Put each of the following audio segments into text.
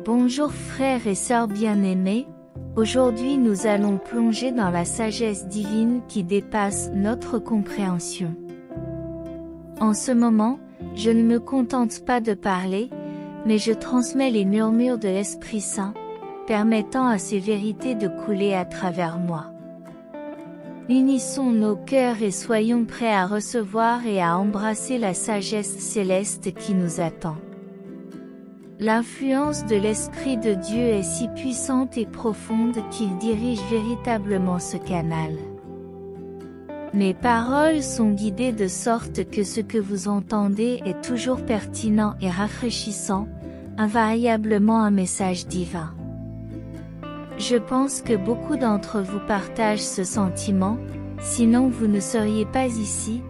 Bonjour frères et sœurs bien-aimés, aujourd'hui nous allons plonger dans la sagesse divine qui dépasse notre compréhension. En ce moment, je ne me contente pas de parler, mais je transmets les murmures de l'Esprit Saint, permettant à ces vérités de couler à travers moi. Unissons nos cœurs et soyons prêts à recevoir et à embrasser la sagesse céleste qui nous attend. L'influence de l'Esprit de Dieu est si puissante et profonde qu'il dirige véritablement ce canal. Mes paroles sont guidées de sorte que ce que vous entendez est toujours pertinent et rafraîchissant, invariablement un message divin. Je pense que beaucoup d'entre vous partagent ce sentiment, sinon vous ne seriez pas ici,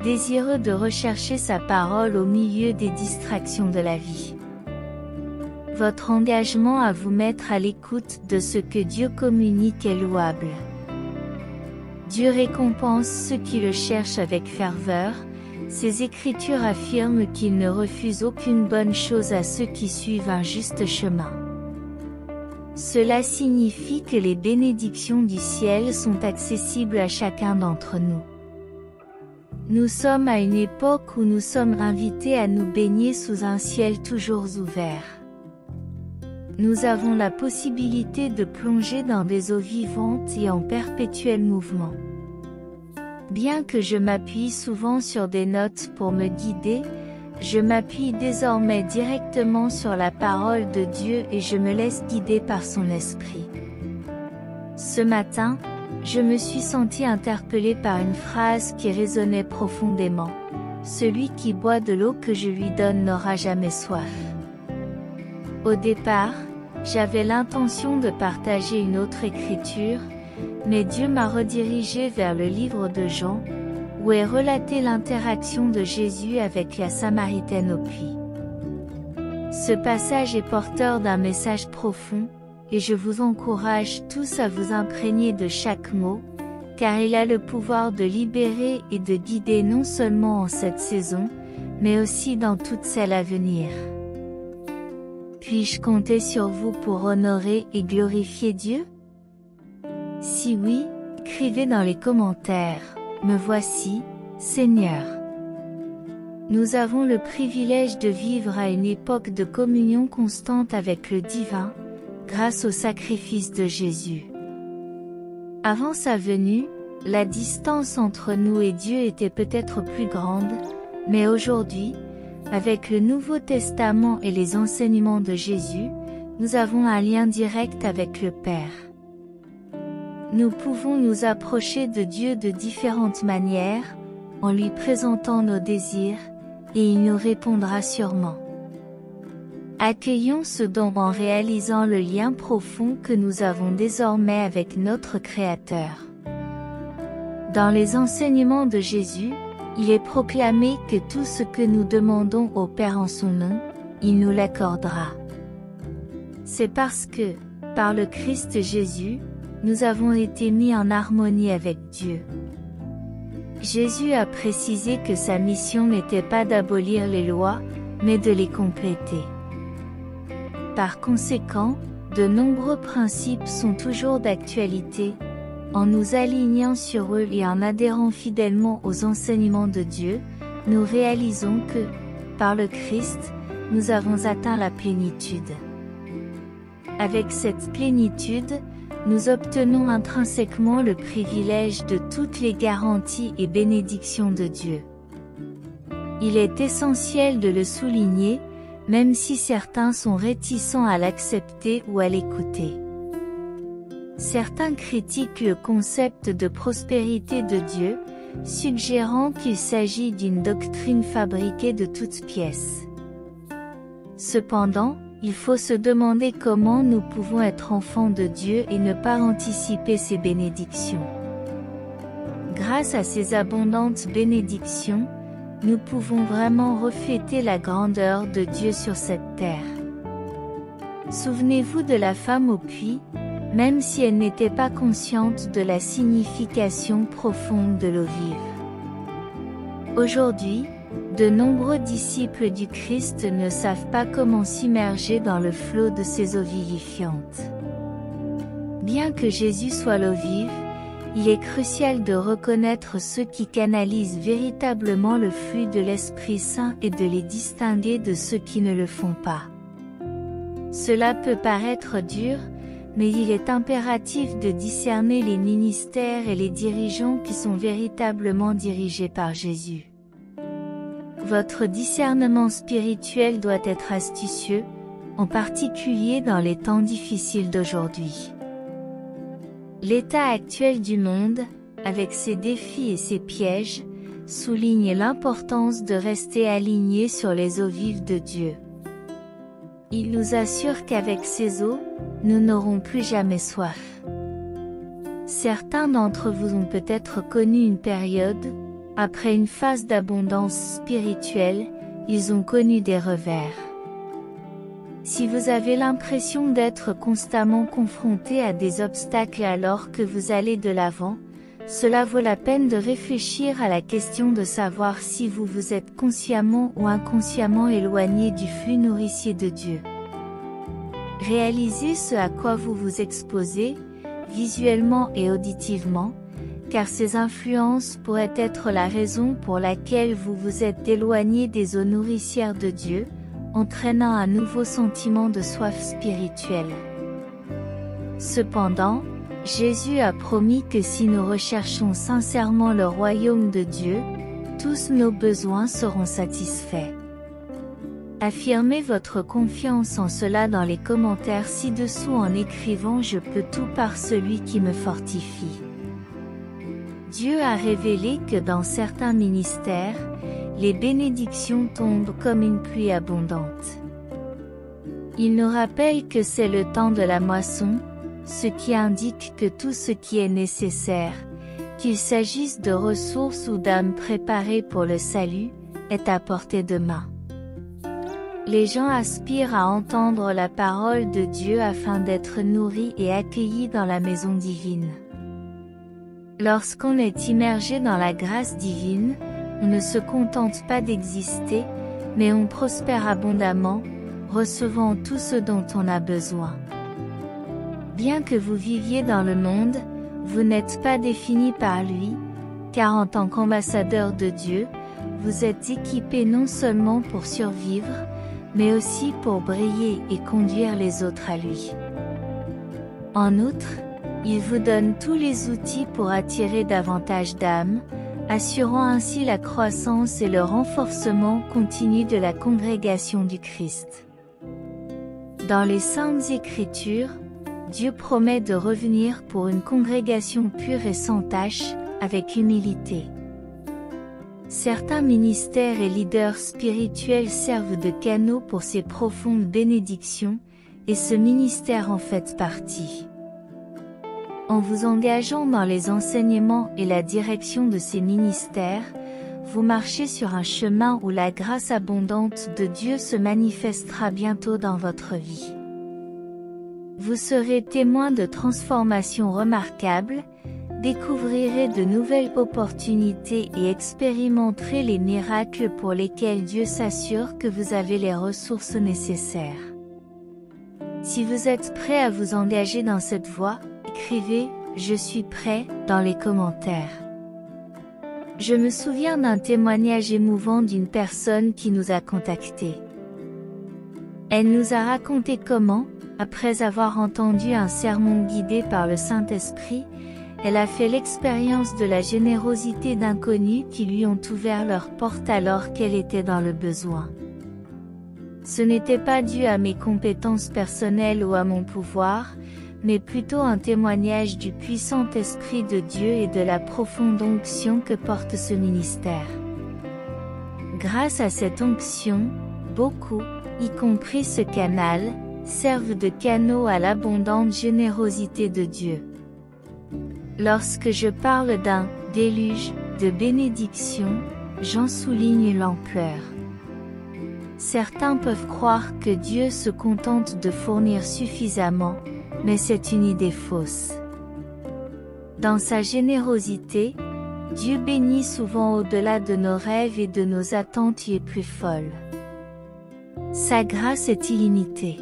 désireux de rechercher sa parole au milieu des distractions de la vie. Votre engagement à vous mettre à l'écoute de ce que Dieu communique est louable. Dieu récompense ceux qui le cherchent avec ferveur, ses Écritures affirment qu'il ne refuse aucune bonne chose à ceux qui suivent un juste chemin. Cela signifie que les bénédictions du ciel sont accessibles à chacun d'entre nous. Nous sommes à une époque où nous sommes invités à nous baigner sous un ciel toujours ouvert. Nous avons la possibilité de plonger dans des eaux vivantes et en perpétuel mouvement. Bien que je m'appuie souvent sur des notes pour me guider, je m'appuie désormais directement sur la parole de Dieu et je me laisse guider par son esprit. Ce matin, je me suis senti interpellé par une phrase qui résonnait profondément. Celui qui boit de l'eau que je lui donne n'aura jamais soif. Au départ, j'avais l'intention de partager une autre écriture, mais Dieu m'a redirigé vers le livre de Jean, où est relatée l'interaction de Jésus avec la Samaritaine au puits. Ce passage est porteur d'un message profond, et je vous encourage tous à vous imprégner de chaque mot, car il a le pouvoir de libérer et de guider non seulement en cette saison, mais aussi dans toutes celles à venir. Puis-je compter sur vous pour honorer et glorifier Dieu? Si oui, écrivez dans les commentaires. Me voici, Seigneur. Nous avons le privilège de vivre à une époque de communion constante avec le divin, grâce au sacrifice de Jésus. Avant sa venue, la distance entre nous et Dieu était peut-être plus grande, mais aujourd'hui, avec le Nouveau Testament et les enseignements de Jésus, nous avons un lien direct avec le Père. Nous pouvons nous approcher de Dieu de différentes manières, en lui présentant nos désirs, et il nous répondra sûrement. Accueillons ce don en réalisant le lien profond que nous avons désormais avec notre Créateur. Dans les enseignements de Jésus, il est proclamé que tout ce que nous demandons au Père en son nom, il nous l'accordera. C'est parce que, par le Christ Jésus, nous avons été mis en harmonie avec Dieu. Jésus a précisé que sa mission n'était pas d'abolir les lois, mais de les compléter. Par conséquent, de nombreux principes sont toujours d'actualité, en nous alignant sur eux et en adhérant fidèlement aux enseignements de Dieu, nous réalisons que, par le Christ, nous avons atteint la plénitude. Avec cette plénitude, nous obtenons intrinsèquement le privilège de toutes les garanties et bénédictions de Dieu. Il est essentiel de le souligner, même si certains sont réticents à l'accepter ou à l'écouter. Certains critiquent le concept de prospérité de Dieu, suggérant qu'il s'agit d'une doctrine fabriquée de toutes pièces. Cependant, il faut se demander comment nous pouvons être enfants de Dieu et ne pas anticiper ses bénédictions. Grâce à ces abondantes bénédictions, nous pouvons vraiment refléter la grandeur de Dieu sur cette terre. Souvenez-vous de la femme au puits, même si elle n'était pas consciente de la signification profonde de l'eau vive. Aujourd'hui, De nombreux disciples du Christ ne savent pas comment s'immerger dans le flot de ces eaux vivifiantes. Bien que Jésus soit l'eau vive, il est crucial de reconnaître ceux qui canalisent véritablement le flux de l'Esprit Saint et de les distinguer de ceux qui ne le font pas. Cela peut paraître dur, mais il est impératif de discerner les ministères et les dirigeants qui sont véritablement dirigés par Jésus. Votre discernement spirituel doit être astucieux, en particulier dans les temps difficiles d'aujourd'hui. L'état actuel du monde, avec ses défis et ses pièges, souligne l'importance de rester aligné sur les eaux vives de Dieu. Il nous assure qu'avec ces eaux, nous n'aurons plus jamais soif. Certains d'entre vous ont peut-être connu une période, après une phase d'abondance spirituelle, ils ont connu des revers. Si vous avez l'impression d'être constamment confronté à des obstacles alors que vous allez de l'avant, cela vaut la peine de réfléchir à la question de savoir si vous vous êtes consciemment ou inconsciemment éloigné du flux nourricier de Dieu. Réalisez ce à quoi vous vous exposez, visuellement et auditivement, car ces influences pourraient être la raison pour laquelle vous vous êtes éloigné des eaux nourricières de Dieu, entraînant un nouveau sentiment de soif spirituelle. Cependant, Jésus a promis que si nous recherchons sincèrement le royaume de Dieu, tous nos besoins seront satisfaits. Affirmez votre confiance en cela dans les commentaires ci-dessous en écrivant « Je peux tout par celui qui me fortifie ». Dieu a révélé que dans certains ministères, les bénédictions tombent comme une pluie abondante. Il nous rappelle que c'est le temps de la moisson, ce qui indique que tout ce qui est nécessaire, qu'il s'agisse de ressources ou d'âmes préparées pour le salut, est à portée de main. Les gens aspirent à entendre la parole de Dieu afin d'être nourris et accueillis dans la maison divine. Lorsqu'on est immergé dans la grâce divine, on ne se contente pas d'exister, mais on prospère abondamment, recevant tout ce dont on a besoin. Bien que vous viviez dans le monde, vous n'êtes pas défini par lui, car en tant qu'ambassadeur de Dieu, vous êtes équipé non seulement pour survivre, mais aussi pour briller et conduire les autres à lui. En outre, il vous donne tous les outils pour attirer davantage d'âmes, assurant ainsi la croissance et le renforcement continu de la congrégation du Christ. Dans les Saintes Écritures, Dieu promet de revenir pour une congrégation pure et sans tache, avec humilité. Certains ministères et leaders spirituels servent de canaux pour ces profondes bénédictions, et ce ministère en fait partie. En vous engageant dans les enseignements et la direction de ces ministères, vous marchez sur un chemin où la grâce abondante de Dieu se manifestera bientôt dans votre vie. Vous serez témoin de transformations remarquables, découvrirez de nouvelles opportunités et expérimenterez les miracles pour lesquels Dieu s'assure que vous avez les ressources nécessaires. Si vous êtes prêt à vous engager dans cette voie, écrivez « Je suis prêt » dans les commentaires. Je me souviens d'un témoignage émouvant d'une personne qui nous a contactés. Elle nous a raconté comment, après avoir entendu un sermon guidé par le Saint-Esprit, elle a fait l'expérience de la générosité d'inconnus qui lui ont ouvert leurs portes alors qu'elle était dans le besoin. Ce n'était pas dû à mes compétences personnelles ou à mon pouvoir, mais plutôt un témoignage du puissant Esprit de Dieu et de la profonde onction que porte ce ministère. Grâce à cette onction, beaucoup, y compris ce canal, servent de canaux à l'abondante générosité de Dieu. Lorsque je parle d'un « déluge » de bénédiction, j'en souligne l'ampleur. Certains peuvent croire que Dieu se contente de fournir suffisamment, mais c'est une idée fausse. Dans sa générosité, Dieu bénit souvent au-delà de nos rêves et de nos attentes les plus folles. Sa grâce est illimitée.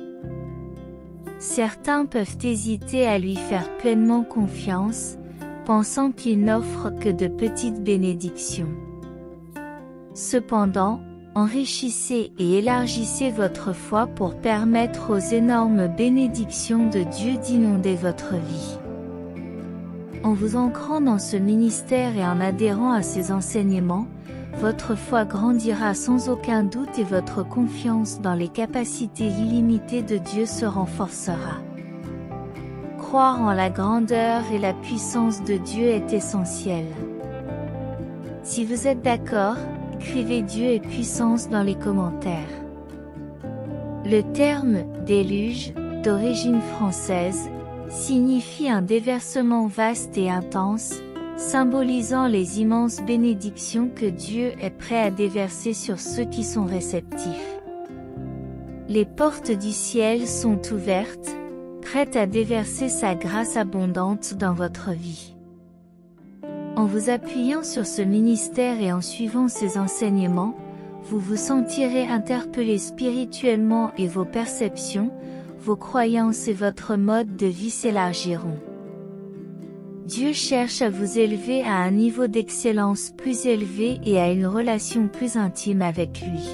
Certains peuvent hésiter à lui faire pleinement confiance, pensant qu'il n'offre que de petites bénédictions. Cependant, enrichissez et élargissez votre foi pour permettre aux énormes bénédictions de Dieu d'inonder votre vie. En vous ancrant dans ce ministère et en adhérant à ses enseignements, votre foi grandira sans aucun doute et votre confiance dans les capacités illimitées de Dieu se renforcera. Croire en la grandeur et la puissance de Dieu est essentiel. Si vous êtes d'accord, écrivez Dieu et puissance dans les commentaires. Le terme « déluge », d'origine française, signifie un déversement vaste et intense, symbolisant les immenses bénédictions que Dieu est prêt à déverser sur ceux qui sont réceptifs. Les portes du ciel sont ouvertes, prêtes à déverser sa grâce abondante dans votre vie. En vous appuyant sur ce ministère et en suivant ses enseignements, vous vous sentirez interpellé spirituellement et vos perceptions, vos croyances et votre mode de vie s'élargiront. Dieu cherche à vous élever à un niveau d'excellence plus élevé et à une relation plus intime avec lui.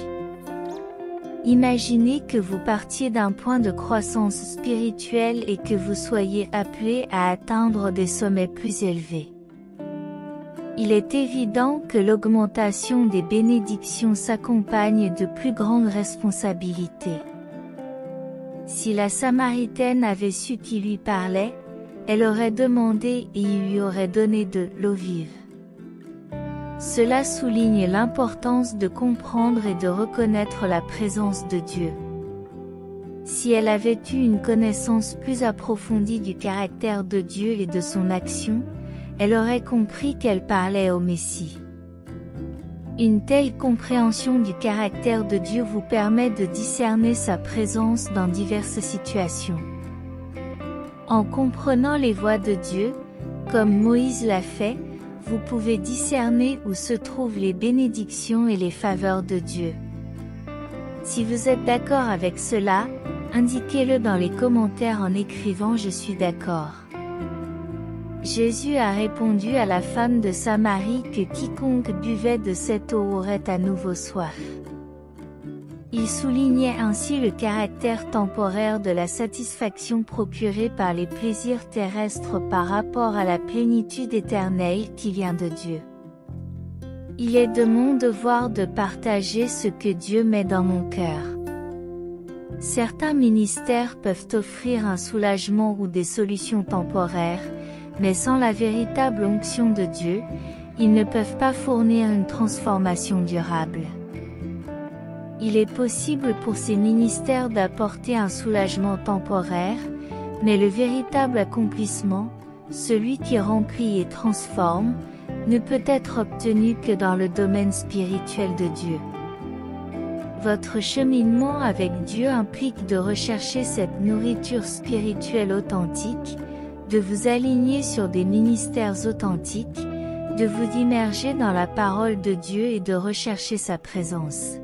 Imaginez que vous partiez d'un point de croissance spirituelle et que vous soyez appelé à atteindre des sommets plus élevés. Il est évident que l'augmentation des bénédictions s'accompagne de plus grandes responsabilités. Si la Samaritaine avait su qui lui parlait, elle aurait demandé et il lui aurait donné de l'eau vive. Cela souligne l'importance de comprendre et de reconnaître la présence de Dieu. Si elle avait eu une connaissance plus approfondie du caractère de Dieu et de son action, elle aurait compris qu'elle parlait au Messie. Une telle compréhension du caractère de Dieu vous permet de discerner sa présence dans diverses situations. En comprenant les voies de Dieu, comme Moïse l'a fait, vous pouvez discerner où se trouvent les bénédictions et les faveurs de Dieu. Si vous êtes d'accord avec cela, indiquez-le dans les commentaires en écrivant « Je suis d'accord ». Jésus a répondu à la femme de Samarie que quiconque buvait de cette eau aurait à nouveau soif. Il soulignait ainsi le caractère temporaire de la satisfaction procurée par les plaisirs terrestres par rapport à la plénitude éternelle qui vient de Dieu. Il est de mon devoir de partager ce que Dieu met dans mon cœur. Certains ministères peuvent offrir un soulagement ou des solutions temporaires, mais sans la véritable onction de Dieu, ils ne peuvent pas fournir une transformation durable. Il est possible pour ces ministères d'apporter un soulagement temporaire, mais le véritable accomplissement, celui qui remplit et transforme, ne peut être obtenu que dans le domaine spirituel de Dieu. Votre cheminement avec Dieu implique de rechercher cette nourriture spirituelle authentique, de vous aligner sur des ministères authentiques, de vous immerger dans la parole de Dieu et de rechercher sa présence.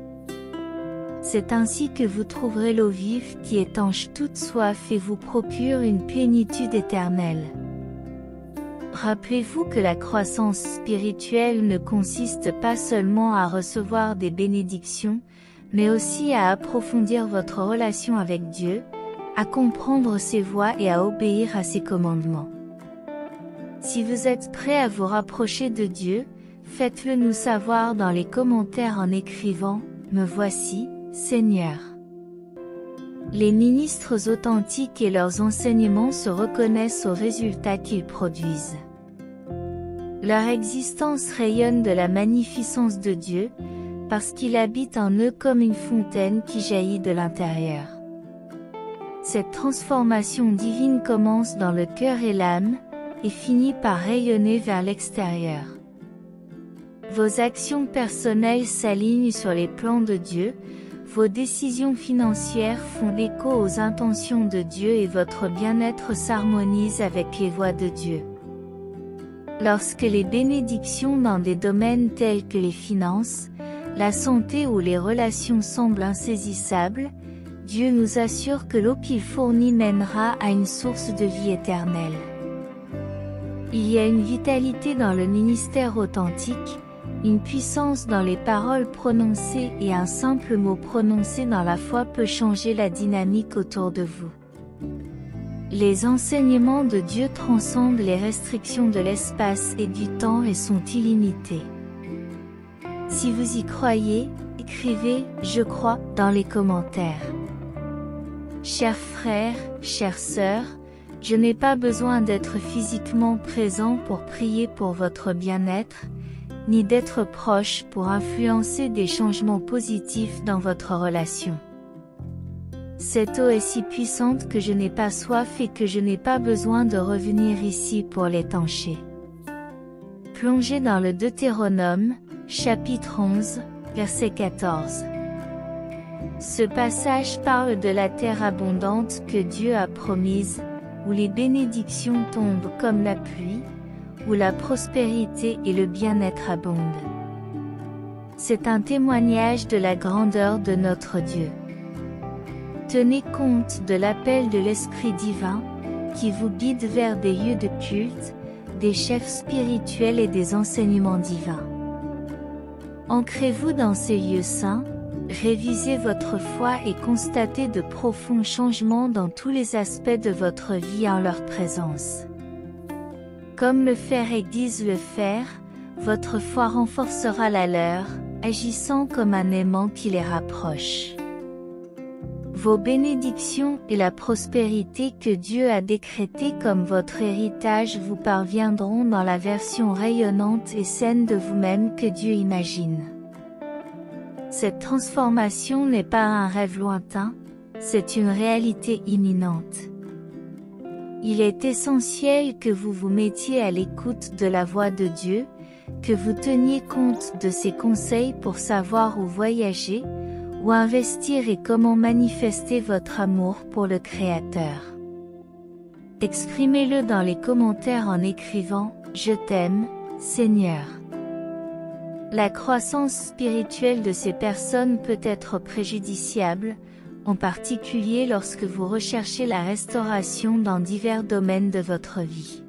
C'est ainsi que vous trouverez l'eau vive qui étanche toute soif et vous procure une plénitude éternelle. Rappelez-vous que la croissance spirituelle ne consiste pas seulement à recevoir des bénédictions, mais aussi à approfondir votre relation avec Dieu, à comprendre ses voies et à obéir à ses commandements. Si vous êtes prêt à vous rapprocher de Dieu, faites-le nous savoir dans les commentaires en écrivant « Me voici, Seigneur ». Les ministres authentiques et leurs enseignements se reconnaissent aux résultats qu'ils produisent. Leur existence rayonne de la magnificence de Dieu, parce qu'il habite en eux comme une fontaine qui jaillit de l'intérieur. Cette transformation divine commence dans le cœur et l'âme, et finit par rayonner vers l'extérieur. Vos actions personnelles s'alignent sur les plans de Dieu, vos décisions financières font écho aux intentions de Dieu et votre bien-être s'harmonise avec les voies de Dieu. Lorsque les bénédictions dans des domaines tels que les finances, la santé ou les relations semblent insaisissables, Dieu nous assure que l'eau qu'il fournit mènera à une source de vie éternelle. Il y a une vitalité dans le ministère authentique, une puissance dans les paroles prononcées et un simple mot prononcé dans la foi peut changer la dynamique autour de vous. Les enseignements de Dieu transcendent les restrictions de l'espace et du temps et sont illimités. Si vous y croyez, écrivez « Je crois » dans les commentaires. Chers frères, chères sœurs, je n'ai pas besoin d'être physiquement présent pour prier pour votre bien-être, ni d'être proche pour influencer des changements positifs dans votre relation. Cette eau est si puissante que je n'ai pas soif et que je n'ai pas besoin de revenir ici pour l'étancher. Plongez dans le Deutéronome, chapitre 11, verset 14. Ce passage parle de la terre abondante que Dieu a promise, où les bénédictions tombent comme la pluie, où la prospérité et le bien-être abondent. C'est un témoignage de la grandeur de notre Dieu. Tenez compte de l'appel de l'Esprit divin, qui vous guide vers des lieux de culte, des chefs spirituels et des enseignements divins. Ancrez-vous dans ces lieux saints, révisez votre foi et constatez de profonds changements dans tous les aspects de votre vie en leur présence. Comme le fer aiguise le fer, votre foi renforcera la leur, agissant comme un aimant qui les rapproche. Vos bénédictions et la prospérité que Dieu a décrétée comme votre héritage vous parviendront dans la version rayonnante et saine de vous-même que Dieu imagine. Cette transformation n'est pas un rêve lointain, c'est une réalité imminente. Il est essentiel que vous vous mettiez à l'écoute de la voix de Dieu, que vous teniez compte de ses conseils pour savoir où voyager, où investir et comment manifester votre amour pour le Créateur. Exprimez-le dans les commentaires en écrivant « Je t'aime, Seigneur ». La croissance spirituelle de ces personnes peut être préjudiciable, en particulier lorsque vous recherchez la restauration dans divers domaines de votre vie.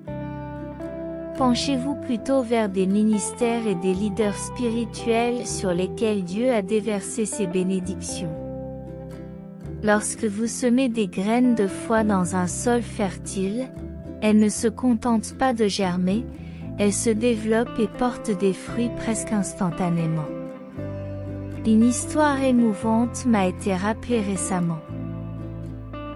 Penchez-vous plutôt vers des ministères et des leaders spirituels sur lesquels Dieu a déversé ses bénédictions. Lorsque vous semez des graines de foi dans un sol fertile, elles ne se contentent pas de germer, elles se développent et portent des fruits presque instantanément. Une histoire émouvante m'a été rappelée récemment.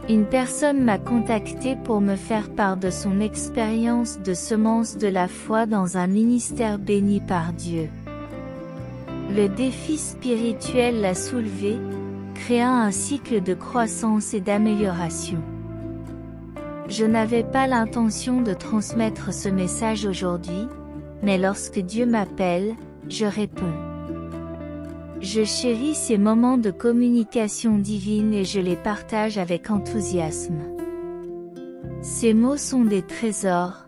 Une personne m'a contacté pour me faire part de son expérience de semence de la foi dans un ministère béni par Dieu. Le défi spirituel l'a soulevé, créant un cycle de croissance et d'amélioration. Je n'avais pas l'intention de transmettre ce message aujourd'hui, mais lorsque Dieu m'appelle, je réponds. Je chéris ces moments de communication divine et je les partage avec enthousiasme. Ces mots sont des trésors,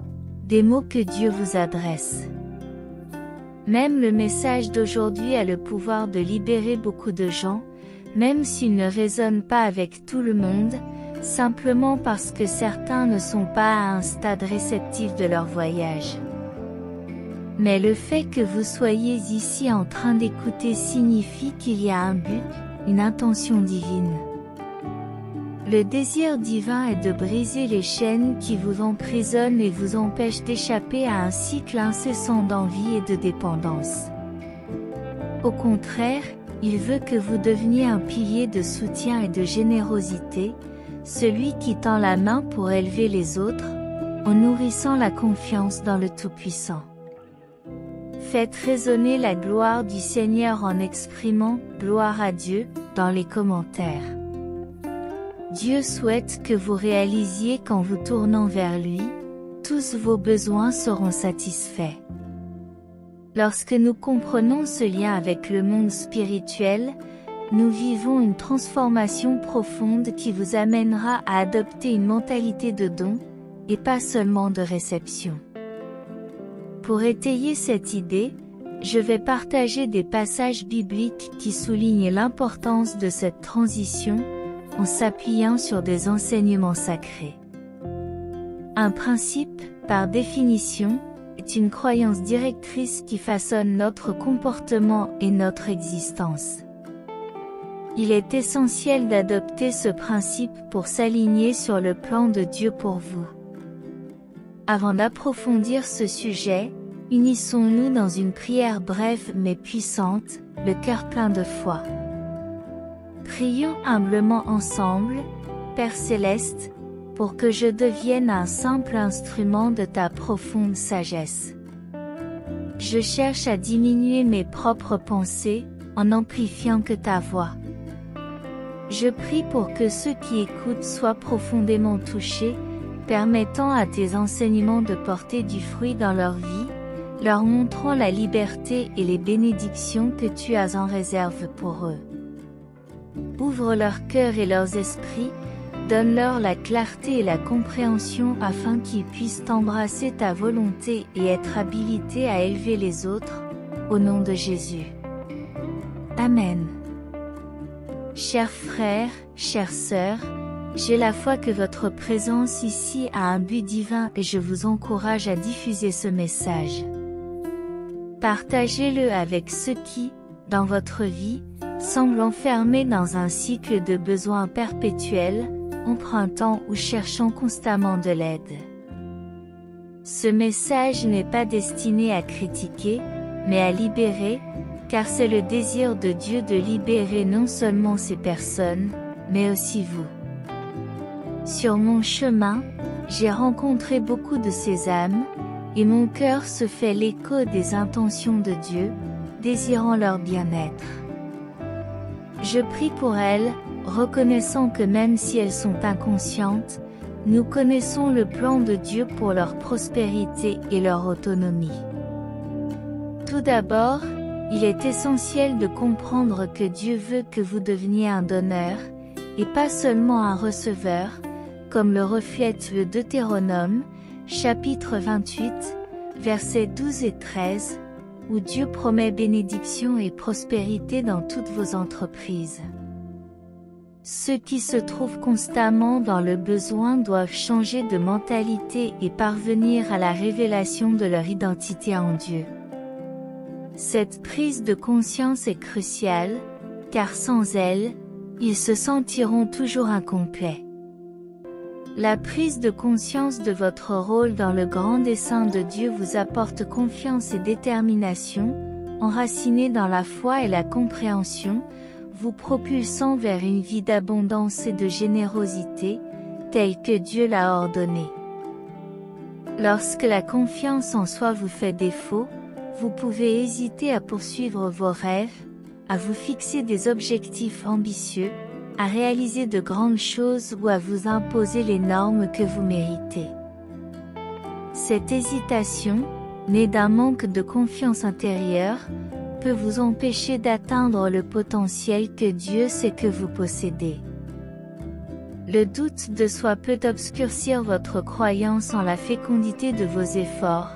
des mots que Dieu vous adresse. Même le message d'aujourd'hui a le pouvoir de libérer beaucoup de gens, même s'il ne résonne pas avec tout le monde, simplement parce que certains ne sont pas à un stade réceptif de leur voyage. Mais le fait que vous soyez ici en train d'écouter signifie qu'il y a un but, une intention divine. Le désir divin est de briser les chaînes qui vous emprisonnent et vous empêchent d'échapper à un cycle incessant d'envie et de dépendance. Au contraire, il veut que vous deveniez un pilier de soutien et de générosité, celui qui tend la main pour élever les autres, en nourrissant la confiance dans le Tout-Puissant. Faites résonner la gloire du Seigneur en exprimant « Gloire à Dieu » dans les commentaires. Dieu souhaite que vous réalisiez qu'en vous tournant vers lui, tous vos besoins seront satisfaits. Lorsque nous comprenons ce lien avec le monde spirituel, nous vivons une transformation profonde qui vous amènera à adopter une mentalité de don, et pas seulement de réception. Pour étayer cette idée, je vais partager des passages bibliques qui soulignent l'importance de cette transition, en s'appuyant sur des enseignements sacrés. Un principe, par définition, est une croyance directrice qui façonne notre comportement et notre existence. Il est essentiel d'adopter ce principe pour s'aligner sur le plan de Dieu pour vous. Avant d'approfondir ce sujet, unissons-nous dans une prière brève mais puissante, le cœur plein de foi. Prions humblement ensemble, Père Céleste, pour que je devienne un simple instrument de ta profonde sagesse. Je cherche à diminuer mes propres pensées, en amplifiant que ta voix. Je prie pour que ceux qui écoutent soient profondément touchés, permettant à tes enseignements de porter du fruit dans leur vie, leur montrant la liberté et les bénédictions que tu as en réserve pour eux. Ouvre leur cœur et leurs esprits, donne-leur la clarté et la compréhension afin qu'ils puissent embrasser ta volonté et être habilités à élever les autres, au nom de Jésus. Amen. Chers frères, chères sœurs, j'ai la foi que votre présence ici a un but divin et je vous encourage à diffuser ce message. Partagez-le avec ceux qui, dans votre vie, semblent enfermés dans un cycle de besoins perpétuels, empruntant ou cherchant constamment de l'aide. Ce message n'est pas destiné à critiquer, mais à libérer, car c'est le désir de Dieu de libérer non seulement ces personnes, mais aussi vous. Sur mon chemin, j'ai rencontré beaucoup de ces âmes, et mon cœur se fait l'écho des intentions de Dieu, désirant leur bien-être. Je prie pour elles, reconnaissant que même si elles sont inconscientes, nous connaissons le plan de Dieu pour leur prospérité et leur autonomie. Tout d'abord, il est essentiel de comprendre que Dieu veut que vous deveniez un donneur, et pas seulement un receveur, comme le reflète le Deutéronome, chapitre 28, versets 12 et 13, où Dieu promet bénédiction et prospérité dans toutes vos entreprises. Ceux qui se trouvent constamment dans le besoin doivent changer de mentalité et parvenir à la révélation de leur identité en Dieu. Cette prise de conscience est cruciale, car sans elle, ils se sentiront toujours incomplets. La prise de conscience de votre rôle dans le grand dessein de Dieu vous apporte confiance et détermination, enracinée dans la foi et la compréhension, vous propulsant vers une vie d'abondance et de générosité, telle que Dieu l'a ordonnée. Lorsque la confiance en soi vous fait défaut, vous pouvez hésiter à poursuivre vos rêves, à vous fixer des objectifs ambitieux, à réaliser de grandes choses ou à vous imposer les normes que vous méritez. Cette hésitation, née d'un manque de confiance intérieure, peut vous empêcher d'atteindre le potentiel que Dieu sait que vous possédez. Le doute de soi peut obscurcir votre croyance en la fécondité de vos efforts,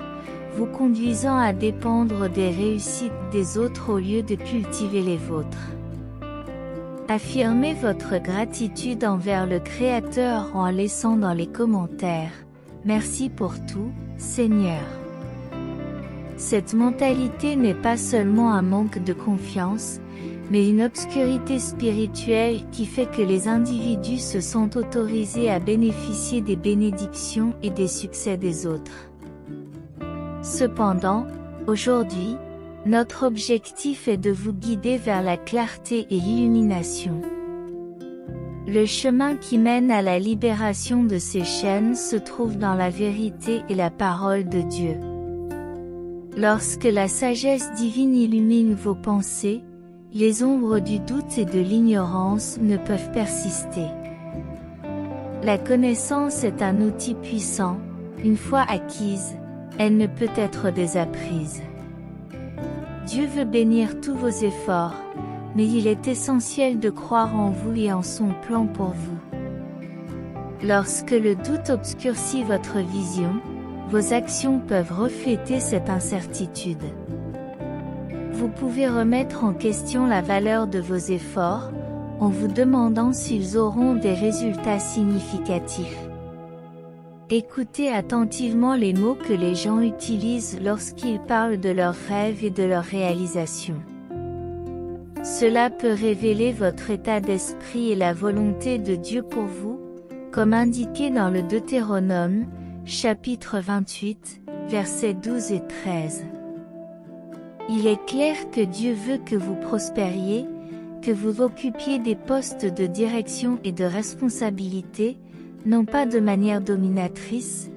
vous conduisant à dépendre des réussites des autres au lieu de cultiver les vôtres. Affirmez votre gratitude envers le Créateur en laissant dans les commentaires « Merci pour tout, Seigneur ». Cette mentalité n'est pas seulement un manque de confiance, mais une obscurité spirituelle qui fait que les individus se sentent autorisés à bénéficier des bénédictions et des succès des autres. Cependant, aujourd'hui, notre objectif est de vous guider vers la clarté et l'illumination. Le chemin qui mène à la libération de ces chaînes se trouve dans la vérité et la parole de Dieu. Lorsque la sagesse divine illumine vos pensées, les ombres du doute et de l'ignorance ne peuvent persister. La connaissance est un outil puissant, une fois acquise, elle ne peut être désapprise. Dieu veut bénir tous vos efforts, mais il est essentiel de croire en vous et en son plan pour vous. Lorsque le doute obscurcit votre vision, vos actions peuvent refléter cette incertitude. Vous pouvez remettre en question la valeur de vos efforts, en vous demandant s'ils auront des résultats significatifs. Écoutez attentivement les mots que les gens utilisent lorsqu'ils parlent de leurs rêves et de leurs réalisations. Cela peut révéler votre état d'esprit et la volonté de Dieu pour vous, comme indiqué dans le Deutéronome, chapitre 28, versets 12 et 13. Il est clair que Dieu veut que vous prospériez, que vous occupiez des postes de direction et de responsabilité, non pas de manière dominatrice,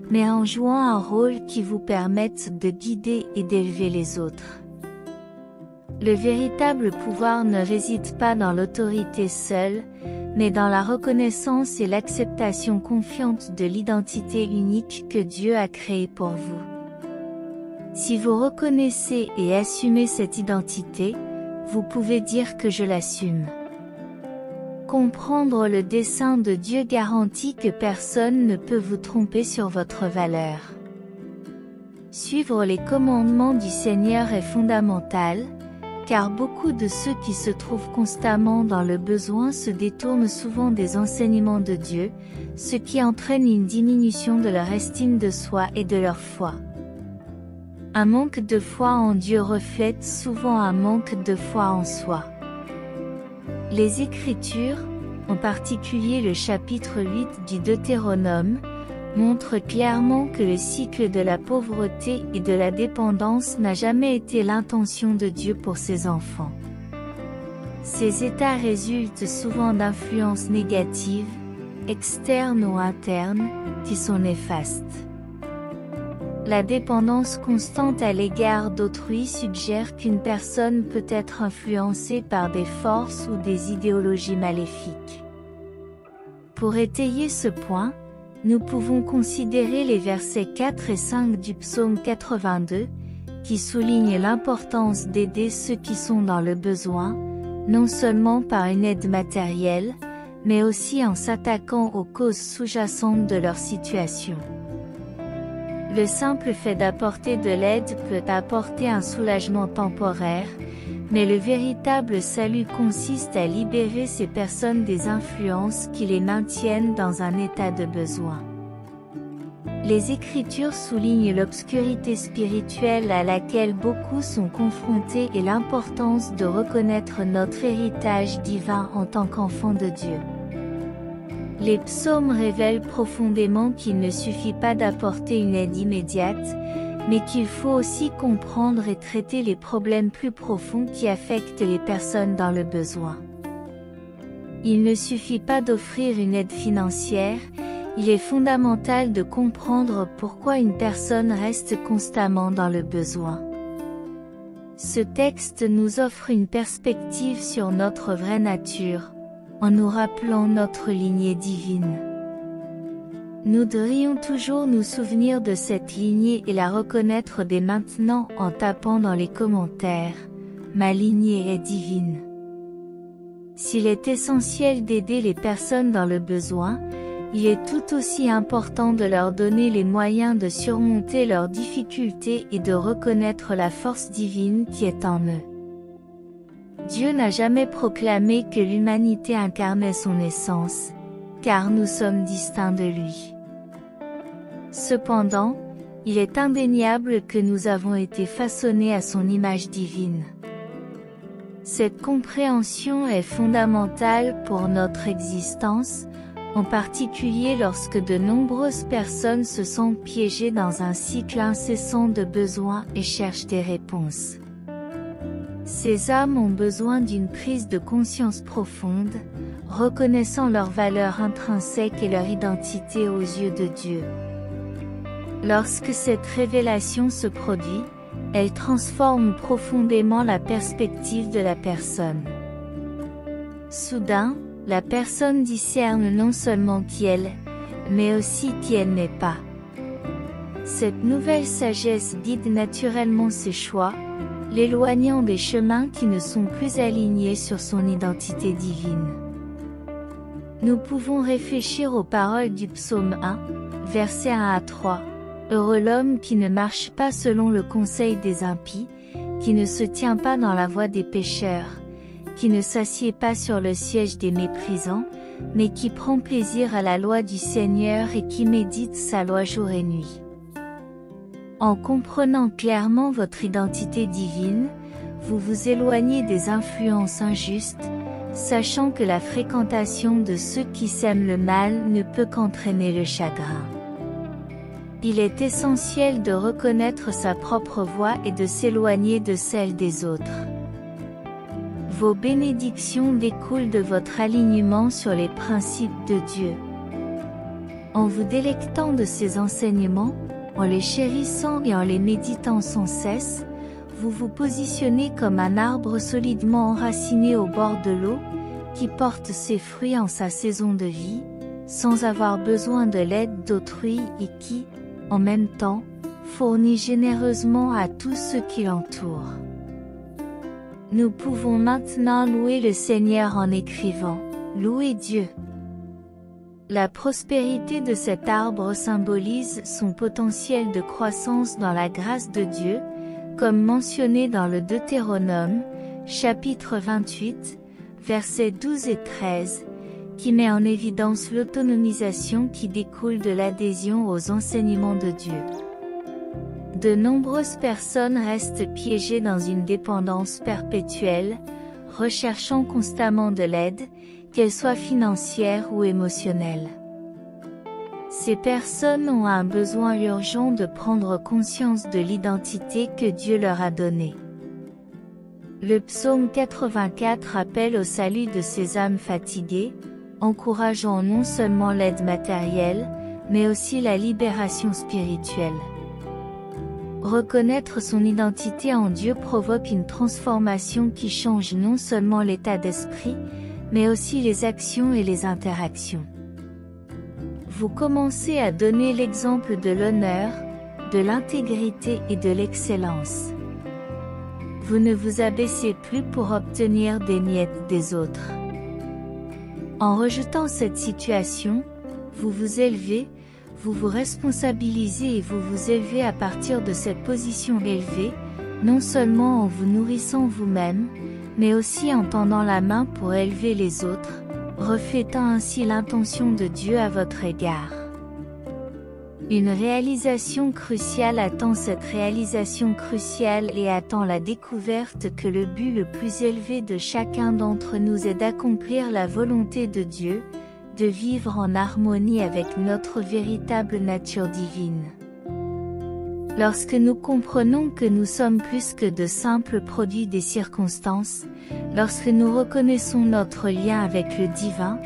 mais en jouant un rôle qui vous permette de guider et d'élever les autres. Le véritable pouvoir ne réside pas dans l'autorité seule, mais dans la reconnaissance et l'acceptation confiante de l'identité unique que Dieu a créée pour vous. Si vous reconnaissez et assumez cette identité, vous pouvez dire que je l'assume. Comprendre le dessein de Dieu garantit que personne ne peut vous tromper sur votre valeur. Suivre les commandements du Seigneur est fondamental, car beaucoup de ceux qui se trouvent constamment dans le besoin se détournent souvent des enseignements de Dieu, ce qui entraîne une diminution de leur estime de soi et de leur foi. Un manque de foi en Dieu reflète souvent un manque de foi en soi. Les Écritures, en particulier le chapitre 8 du Deutéronome, montrent clairement que le cycle de la pauvreté et de la dépendance n'a jamais été l'intention de Dieu pour ses enfants. Ces états résultent souvent d'influences négatives, externes ou internes, qui sont néfastes. La dépendance constante à l'égard d'autrui suggère qu'une personne peut être influencée par des forces ou des idéologies maléfiques. Pour étayer ce point, nous pouvons considérer les versets 4 et 5 du psaume 82, qui soulignent l'importance d'aider ceux qui sont dans le besoin, non seulement par une aide matérielle, mais aussi en s'attaquant aux causes sous-jacentes de leur situation. Le simple fait d'apporter de l'aide peut apporter un soulagement temporaire, mais le véritable salut consiste à libérer ces personnes des influences qui les maintiennent dans un état de besoin. Les Écritures soulignent l'obscurité spirituelle à laquelle beaucoup sont confrontés et l'importance de reconnaître notre héritage divin en tant qu'enfants de Dieu. Les psaumes révèlent profondément qu'il ne suffit pas d'apporter une aide immédiate, mais qu'il faut aussi comprendre et traiter les problèmes plus profonds qui affectent les personnes dans le besoin. Il ne suffit pas d'offrir une aide financière, il est fondamental de comprendre pourquoi une personne reste constamment dans le besoin. Ce texte nous offre une perspective sur notre vraie nature, en nous rappelant notre lignée divine. Nous devrions toujours nous souvenir de cette lignée et la reconnaître dès maintenant en tapant dans les commentaires « Ma lignée est divine ». S'il est essentiel d'aider les personnes dans le besoin, il est tout aussi important de leur donner les moyens de surmonter leurs difficultés et de reconnaître la force divine qui est en eux. Dieu n'a jamais proclamé que l'humanité incarnait son essence, car nous sommes distincts de lui. Cependant, il est indéniable que nous avons été façonnés à son image divine. Cette compréhension est fondamentale pour notre existence, en particulier lorsque de nombreuses personnes se sentent piégées dans un cycle incessant de besoins et cherchent des réponses. Ces âmes ont besoin d'une prise de conscience profonde, reconnaissant leur valeur intrinsèque et leur identité aux yeux de Dieu. Lorsque cette révélation se produit, elle transforme profondément la perspective de la personne. Soudain, la personne discerne non seulement qui elle est, mais aussi qui elle n'est pas. Cette nouvelle sagesse guide naturellement ses choix, l'éloignant des chemins qui ne sont plus alignés sur son identité divine. Nous pouvons réfléchir aux paroles du psaume 1, versets 1 à 3. Heureux l'homme qui ne marche pas selon le conseil des impies, qui ne se tient pas dans la voie des pécheurs, qui ne s'assied pas sur le siège des méprisants, mais qui prend plaisir à la loi du Seigneur et qui médite sa loi jour et nuit. En comprenant clairement votre identité divine, vous vous éloignez des influences injustes, sachant que la fréquentation de ceux qui sèment le mal ne peut qu'entraîner le chagrin. Il est essentiel de reconnaître sa propre voie et de s'éloigner de celle des autres. Vos bénédictions découlent de votre alignement sur les principes de Dieu. En vous délectant de ses enseignements, en les chérissant et en les méditant sans cesse, vous vous positionnez comme un arbre solidement enraciné au bord de l'eau, qui porte ses fruits en sa saison de vie, sans avoir besoin de l'aide d'autrui et qui, en même temps, fournit généreusement à tous ceux qui l'entourent. Nous pouvons maintenant louer le Seigneur en écrivant « Louez Dieu ». La prospérité de cet arbre symbolise son potentiel de croissance dans la grâce de Dieu, comme mentionné dans le Deutéronome, chapitre 28, versets 12 et 13, qui met en évidence l'autonomisation qui découle de l'adhésion aux enseignements de Dieu. De nombreuses personnes restent piégées dans une dépendance perpétuelle, recherchant constamment de l'aide, qu'elle soit financière ou émotionnelle. Ces personnes ont un besoin urgent de prendre conscience de l'identité que Dieu leur a donnée. Le psaume 84 appelle au salut de ces âmes fatiguées, encourageant non seulement l'aide matérielle, mais aussi la libération spirituelle. Reconnaître son identité en Dieu provoque une transformation qui change non seulement l'état d'esprit, mais aussi les actions et les interactions. Vous commencez à donner l'exemple de l'honneur, de l'intégrité et de l'excellence. Vous ne vous abaissez plus pour obtenir des miettes des autres. En rejetant cette situation, vous vous élevez, vous vous responsabilisez et vous vous élevez à partir de cette position élevée, non seulement en vous nourrissant vous-même, mais aussi en tendant la main pour élever les autres, reflétant ainsi l'intention de Dieu à votre égard. Une réalisation cruciale attend cette réalisation cruciale et attend la découverte que le but le plus élevé de chacun d'entre nous est d'accomplir la volonté de Dieu, de vivre en harmonie avec notre véritable nature divine. Lorsque nous comprenons que nous sommes plus que de simples produits des circonstances, lorsque nous reconnaissons notre lien avec le divin,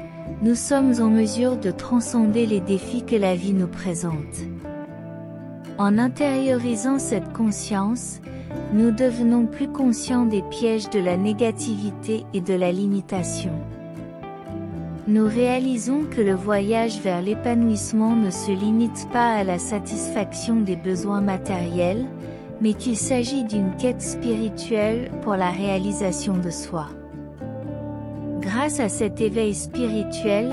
nous sommes en mesure de transcender les défis que la vie nous présente. En intériorisant cette conscience, nous devenons plus conscients des pièges de la négativité et de la limitation. Nous réalisons que le voyage vers l'épanouissement ne se limite pas à la satisfaction des besoins matériels, mais qu'il s'agit d'une quête spirituelle pour la réalisation de soi. Grâce à cet éveil spirituel,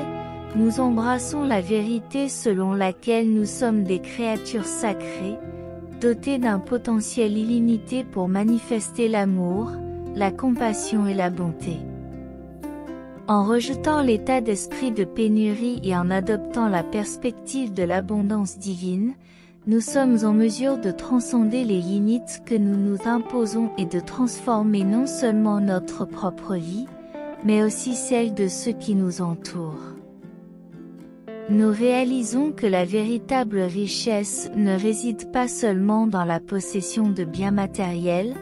nous embrassons la vérité selon laquelle nous sommes des créatures sacrées, dotées d'un potentiel illimité pour manifester l'amour, la compassion et la bonté. En rejetant l'état d'esprit de pénurie et en adoptant la perspective de l'abondance divine, nous sommes en mesure de transcender les limites que nous nous imposons et de transformer non seulement notre propre vie, mais aussi celle de ceux qui nous entourent. Nous réalisons que la véritable richesse ne réside pas seulement dans la possession de biens matériels,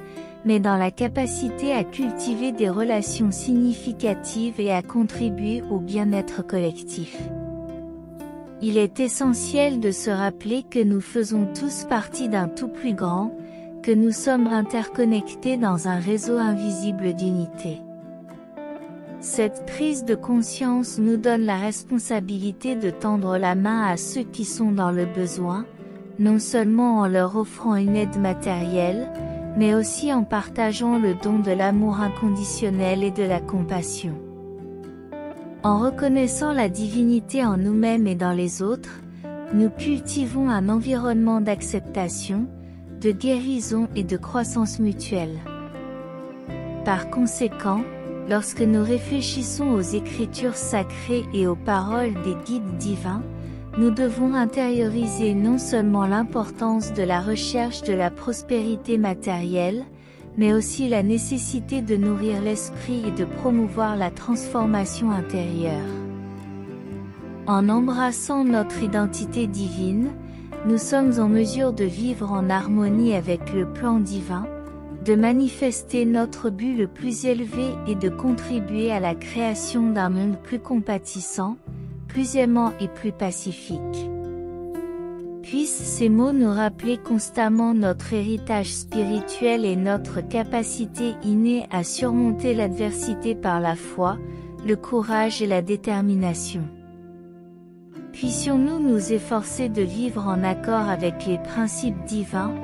mais dans la capacité à cultiver des relations significatives et à contribuer au bien-être collectif. Il est essentiel de se rappeler que nous faisons tous partie d'un tout plus grand, que nous sommes interconnectés dans un réseau invisible d'unité. Cette prise de conscience nous donne la responsabilité de tendre la main à ceux qui sont dans le besoin, non seulement en leur offrant une aide matérielle, mais aussi en partageant le don de l'amour inconditionnel et de la compassion. En reconnaissant la divinité en nous-mêmes et dans les autres, nous cultivons un environnement d'acceptation, de guérison et de croissance mutuelle. Par conséquent, lorsque nous réfléchissons aux Écritures sacrées et aux paroles des guides divins, nous devons intérioriser non seulement l'importance de la recherche de la prospérité matérielle, mais aussi la nécessité de nourrir l'esprit et de promouvoir la transformation intérieure. En embrassant notre identité divine, nous sommes en mesure de vivre en harmonie avec le plan divin, de manifester notre but le plus élevé et de contribuer à la création d'un monde plus compatissant, plus aimant et plus pacifique. Puissent ces mots nous rappeler constamment notre héritage spirituel et notre capacité innée à surmonter l'adversité par la foi, le courage et la détermination. Puissions-nous nous efforcer de vivre en accord avec les principes divins,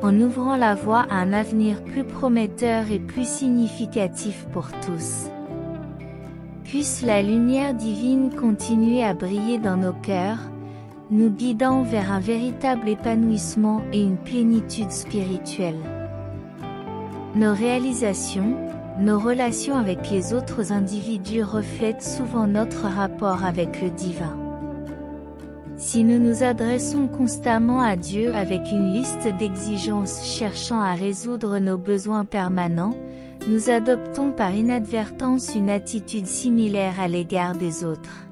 en ouvrant la voie à un avenir plus prometteur et plus significatif pour tous. Puisse la lumière divine continuer à briller dans nos cœurs, nous guidant vers un véritable épanouissement et une plénitude spirituelle. Nos réalisations, nos relations avec les autres individus reflètent souvent notre rapport avec le divin. Si nous nous adressons constamment à Dieu avec une liste d'exigences cherchant à résoudre nos besoins permanents, nous adoptons par inadvertance une attitude similaire à l'égard des autres.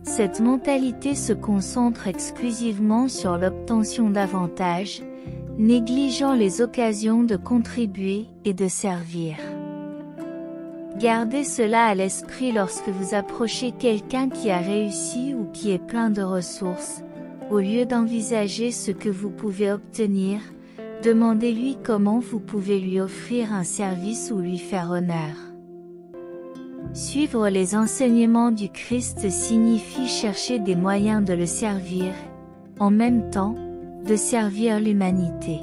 Cette mentalité se concentre exclusivement sur l'obtention d'avantages, négligeant les occasions de contribuer et de servir. Gardez cela à l'esprit lorsque vous approchez quelqu'un qui a réussi ou qui est plein de ressources. Au lieu d'envisager ce que vous pouvez obtenir, demandez-lui comment vous pouvez lui offrir un service ou lui faire honneur. Suivre les enseignements du Christ signifie chercher des moyens de le servir, en même temps, de servir l'humanité.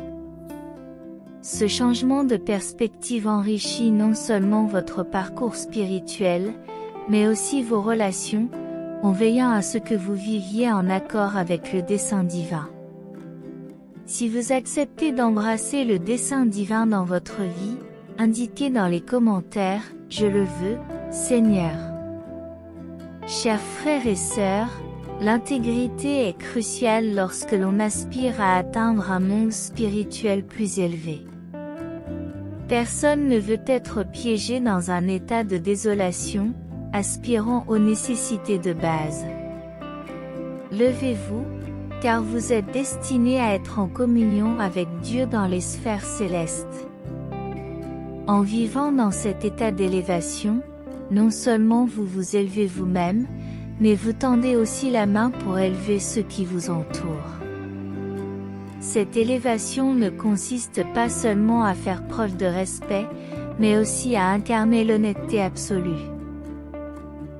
Ce changement de perspective enrichit non seulement votre parcours spirituel, mais aussi vos relations, en veillant à ce que vous viviez en accord avec le dessein divin. Si vous acceptez d'embrasser le dessein divin dans votre vie, indiquez dans les commentaires « Je le veux, Seigneur ». Chers frères et sœurs, l'intégrité est cruciale lorsque l'on aspire à atteindre un monde spirituel plus élevé. Personne ne veut être piégé dans un état de désolation, aspirant aux nécessités de base. Levez-vous, car vous êtes destinés à être en communion avec Dieu dans les sphères célestes. En vivant dans cet état d'élévation, non seulement vous vous élevez vous-même, mais vous tendez aussi la main pour élever ceux qui vous entourent. Cette élévation ne consiste pas seulement à faire preuve de respect, mais aussi à incarner l'honnêteté absolue.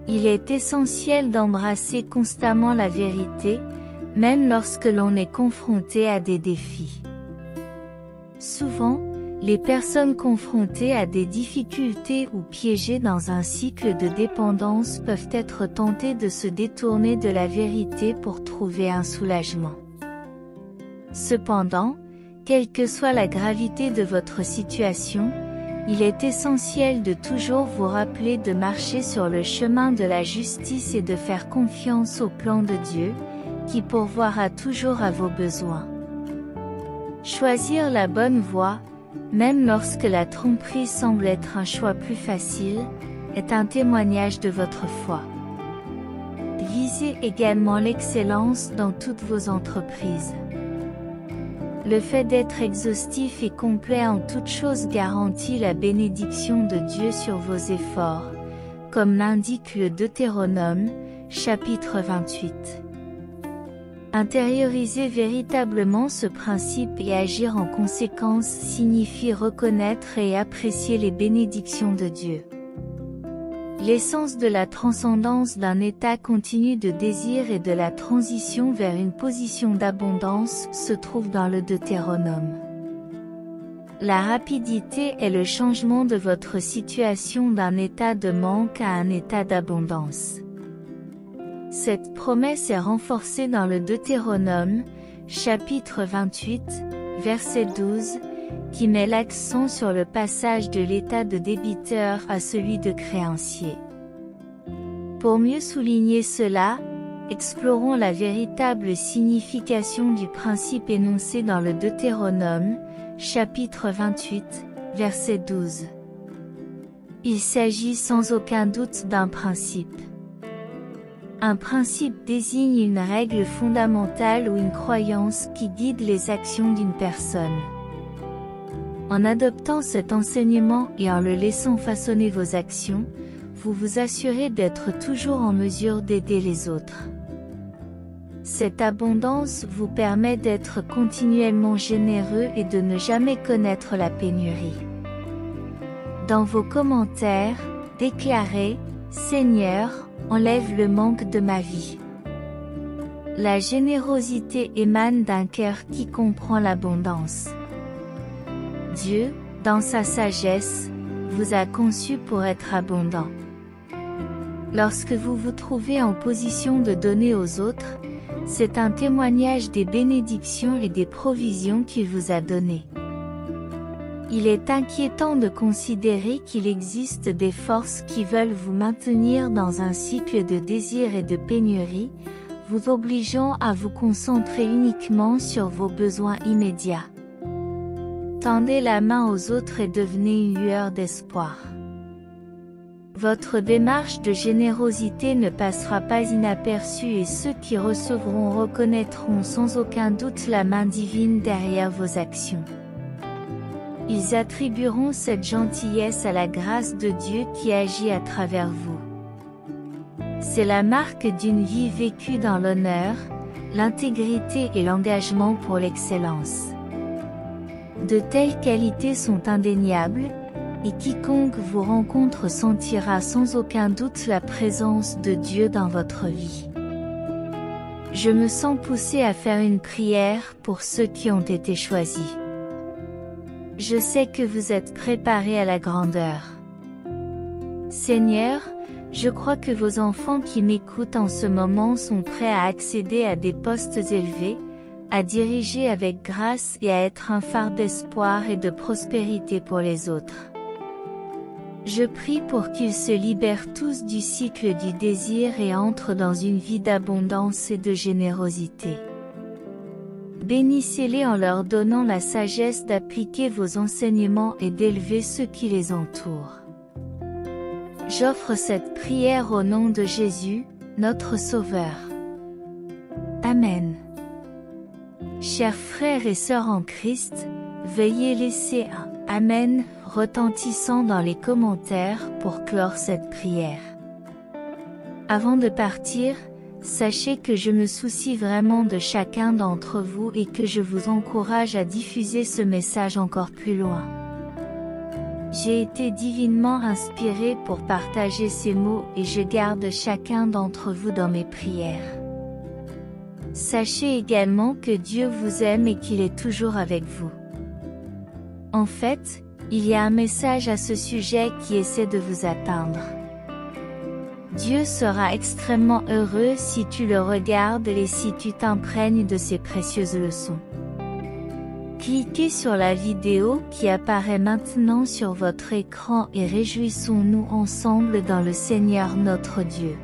Il est essentiel d'embrasser constamment la vérité, même lorsque l'on est confronté à des défis. Souvent, les personnes confrontées à des difficultés ou piégées dans un cycle de dépendance peuvent être tentées de se détourner de la vérité pour trouver un soulagement. Cependant, quelle que soit la gravité de votre situation, il est essentiel de toujours vous rappeler de marcher sur le chemin de la justice et de faire confiance au plan de Dieu, qui pourvoira toujours à vos besoins. Choisir la bonne voie, même lorsque la tromperie semble être un choix plus facile, est un témoignage de votre foi. Visez également l'excellence dans toutes vos entreprises. Le fait d'être exhaustif et complet en toutes choses garantit la bénédiction de Dieu sur vos efforts, comme l'indique le Deutéronome, chapitre 28. Intérioriser véritablement ce principe et agir en conséquence signifie reconnaître et apprécier les bénédictions de Dieu. L'essence de la transcendance d'un état continu de désir et de la transition vers une position d'abondance se trouve dans le Deutéronome. La rapidité est le changement de votre situation d'un état de manque à un état d'abondance. Cette promesse est renforcée dans le Deutéronome, chapitre 28, verset 12, qui met l'accent sur le passage de l'état de débiteur à celui de créancier. Pour mieux souligner cela, explorons la véritable signification du principe énoncé dans le Deutéronome, chapitre 28, verset 12. Il s'agit sans aucun doute d'un principe. Un principe désigne une règle fondamentale ou une croyance qui guide les actions d'une personne. En adoptant cet enseignement et en le laissant façonner vos actions, vous vous assurez d'être toujours en mesure d'aider les autres. Cette abondance vous permet d'être continuellement généreux et de ne jamais connaître la pénurie. Dans vos commentaires, déclarez « Seigneur, enlève le manque de ma vie ». La générosité émane d'un cœur qui comprend l'abondance. Dieu, dans sa sagesse, vous a conçu pour être abondant. Lorsque vous vous trouvez en position de donner aux autres, c'est un témoignage des bénédictions et des provisions qu'il vous a données. Il est inquiétant de considérer qu'il existe des forces qui veulent vous maintenir dans un cycle de désir et de pénurie, vous obligeant à vous concentrer uniquement sur vos besoins immédiats. Tendez la main aux autres et devenez une lueur d'espoir. Votre démarche de générosité ne passera pas inaperçue et ceux qui recevront reconnaîtront sans aucun doute la main divine derrière vos actions. Ils attribueront cette gentillesse à la grâce de Dieu qui agit à travers vous. C'est la marque d'une vie vécue dans l'honneur, l'intégrité et l'engagement pour l'excellence. De telles qualités sont indéniables, et quiconque vous rencontre sentira sans aucun doute la présence de Dieu dans votre vie. Je me sens poussé à faire une prière pour ceux qui ont été choisis. Je sais que vous êtes préparés à la grandeur. Seigneur, je crois que vos enfants qui m'écoutent en ce moment sont prêts à accéder à des postes élevés, à diriger avec grâce et à être un phare d'espoir et de prospérité pour les autres. Je prie pour qu'ils se libèrent tous du cycle du désir et entrent dans une vie d'abondance et de générosité. Bénissez-les en leur donnant la sagesse d'appliquer vos enseignements et d'élever ceux qui les entourent. J'offre cette prière au nom de Jésus, notre Sauveur. Amen. Chers frères et sœurs en Christ, veuillez laisser un « Amen » retentissant dans les commentaires pour clore cette prière. Avant de partir, sachez que je me soucie vraiment de chacun d'entre vous et que je vous encourage à diffuser ce message encore plus loin. J'ai été divinement inspiré pour partager ces mots et je garde chacun d'entre vous dans mes prières. Sachez également que Dieu vous aime et qu'il est toujours avec vous. En fait, il y a un message à ce sujet qui essaie de vous atteindre. Dieu sera extrêmement heureux si tu le regardes et si tu t'imprègnes de ces précieuses leçons. Cliquez sur la vidéo qui apparaît maintenant sur votre écran et réjouissons-nous ensemble dans le Seigneur notre Dieu.